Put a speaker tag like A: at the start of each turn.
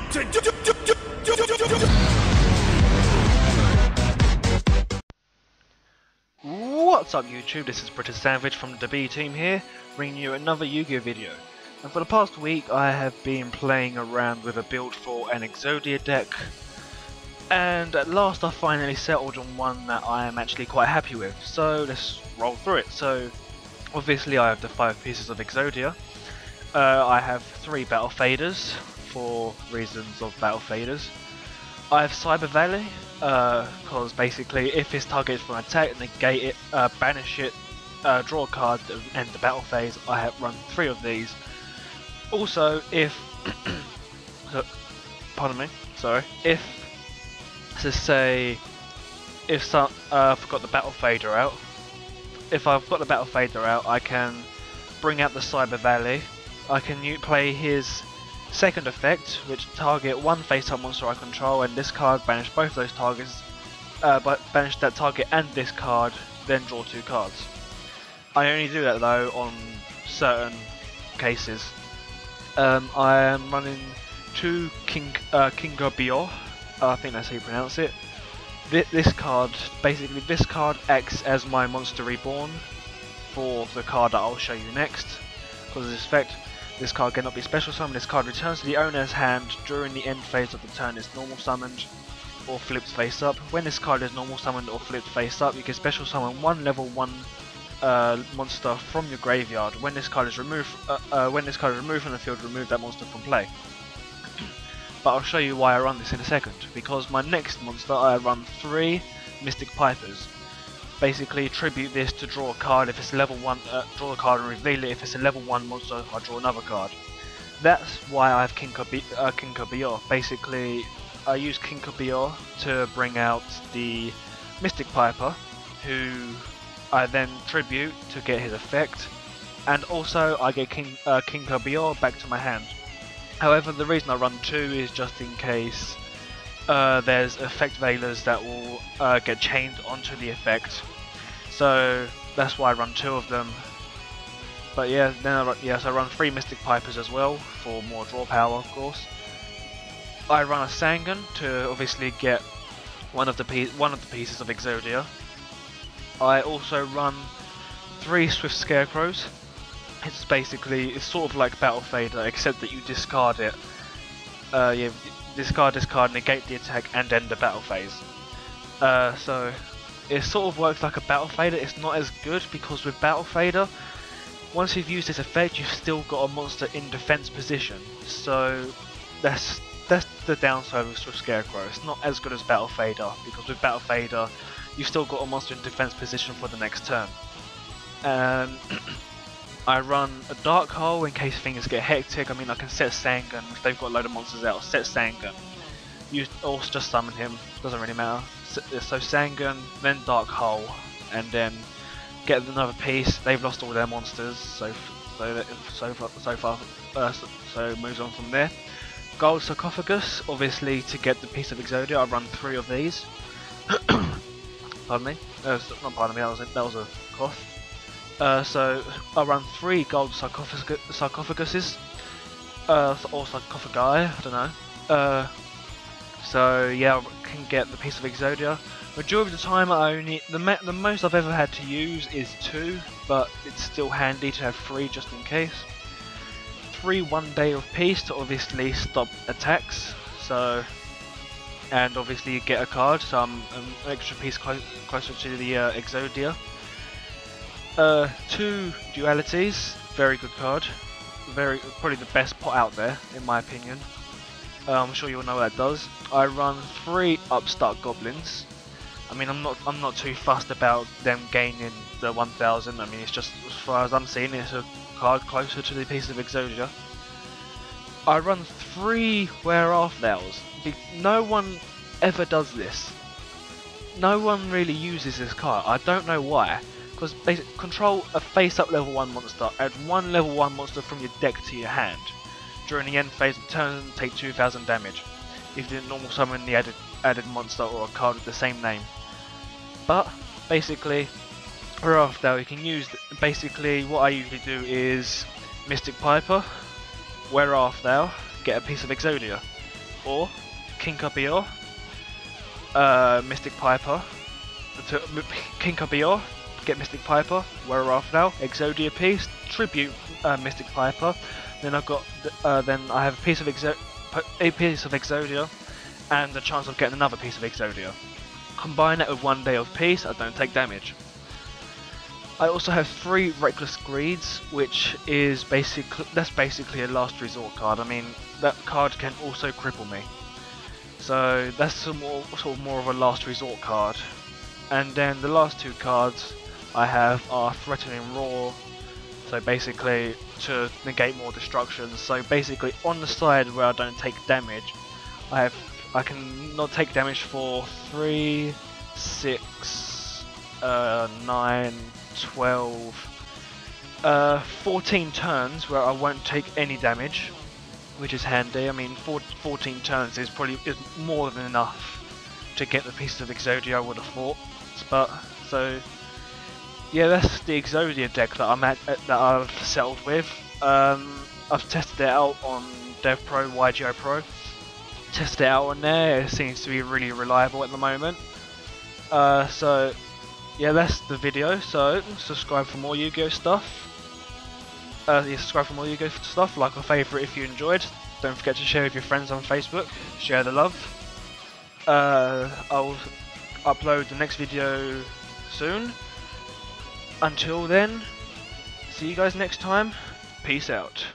A: What's up YouTube, this is BritishSandvich from the DuhBTeam here, bringing you another Yu-Gi-Oh video. And for the past week I have been playing around with a build for an Exodia deck, and at last I finally settled on one that I am actually quite happy with, so let's roll through it. So obviously I have the 5 pieces of Exodia. I have 3 battle faders for reasons of battle faders. I have Cyber Valley, because basically if his target is for an attack, negate it, banish it, draw a card, end the battle phase. I have run 3 of these. Also, if pardon me, sorry, if to say if some I've got the battle fader out. If I've got the battle fader out, I can bring out the Cyber Valley. I can play his second effect, which target one face-up monster I control, and this card banish both those targets, but banish that target and this card, then draw 2 cards. I only do that though on certain cases. I am running 2 DuhBTeam, I think that's how you pronounce it. This card acts as my monster reborn for the card that I'll show you next. Because of this effect, this card cannot be special summoned. This card returns to the owner's hand during the end phase of the turn. It's normal summoned or flipped face up. When this card is normal summoned or flipped face up, you can special summon 1 level 1 monster from your graveyard. When this card is removed, from the field, remove that monster from play. But I'll show you why I run this in a second. Because my next monster, I run 3 Mystic Pipers. Basically, tribute this to draw a card. If it's a level 1, draw a card and reveal it. If it's a level 1 monster, I draw another card. That's why I have DuhBTeam. Basically, I use DuhBTeam to bring out the Mystic Piper, who I then tribute to get his effect, and also I get DuhBTeam back to my hand. However, the reason I run 2 is just in case there's effect veilers that will get chained onto the effect, so that's why I run 2 of them. But yeah, then I run 3 Mystic Pipers as well for more draw power, of course. I run a Sangan to obviously get one of the pieces of Exodia. I also run 3 Swift Scarecrows. It's sort of like Battle Fader, except that you discard it. Discard this card, negate the attack, and end the battle phase. So it sort of works like a Battle Fader. It's not as good because with Battle Fader, once you've used this effect, you've still got a monster in defense position. So that's the downside of Swift Scarecrow. It's not as good as Battle Fader because with Battle Fader, you've still got a monster in defense position for the next turn. I run a Dark Hole in case things get hectic. I mean, I can set Sangan if they've got a load of monsters out. Set Sangan, or just summon him. Doesn't really matter. So Sangan, then Dark Hole, and then get another piece. They've lost all their monsters, so moves on from there. Gold Sarcophagus, obviously to get the piece of Exodia. I run 3 of these. Pardon me. Not pardon me. That was a cough. So I run 3 gold sarcophaguses, or sarcophagi, I don't know. So yeah, I can get the piece of Exodia. Majority of the time, the most I've ever had to use is 2, but it's still handy to have 3 just in case. 3 1 Day of Peace to obviously stop attacks. So, and obviously you get a card, so I'm an extra piece closer to the Exodia. 2 Dualities, very good card, probably the best pot out there in my opinion. I'm sure you'll know what that does. I run 3 Upstart Goblins. I mean, I'm not too fussed about them gaining the 1000. I mean, it's just, as far as I'm seeing, it's a card closer to the piece of Exodia. I run 3 Wear-Off Nails. No one ever does this. No one really uses this card. I don't know why. Because basically, control a face-up level 1 monster, add 1 level 1 monster from your deck to your hand. During the end phase of the turn, take 2000 damage. If you didn't normal summon the added monster or a card with the same name. But, basically, thereafter you can use, basically what I usually do is Mystic Piper, Wear-Off Thou, get a piece of Exodia. or King Copior, Mystic Piper, King Copior, get Mystic Piper, where we're off now, Exodia piece, tribute Mystic Piper, then I've got, then I have a piece of Exodia, and the chance of getting another piece of Exodia. Combine that with 1 day of peace, I don't take damage. I also have 3 Reckless Greeds, which is basically a last resort card. I mean, that card can also cripple me. So that's sort of more of a last resort card. And then the last 2 cards I have are Threatening Roar, so basically to negate more destruction. So basically on the side where I don't take damage, I can not take damage for 3, 6, 9, 12, 14 turns where I won't take any damage, which is handy. I mean, 14 turns is more than enough to get the pieces of Exodia, I would have thought. But so yeah, that's the Exodia deck that I've settled with. I've tested it out on Dev Pro, YGO Pro. Tested it out on there. It seems to be really reliable at the moment. So yeah, that's the video. So subscribe for more Yu-Gi-Oh stuff. Subscribe for more Yu-Gi-Oh stuff. Like or favourite if you enjoyed. Don't forget to share with your friends on Facebook. Share the love. I'll upload the next video soon. Until then, see you guys next time. Peace out.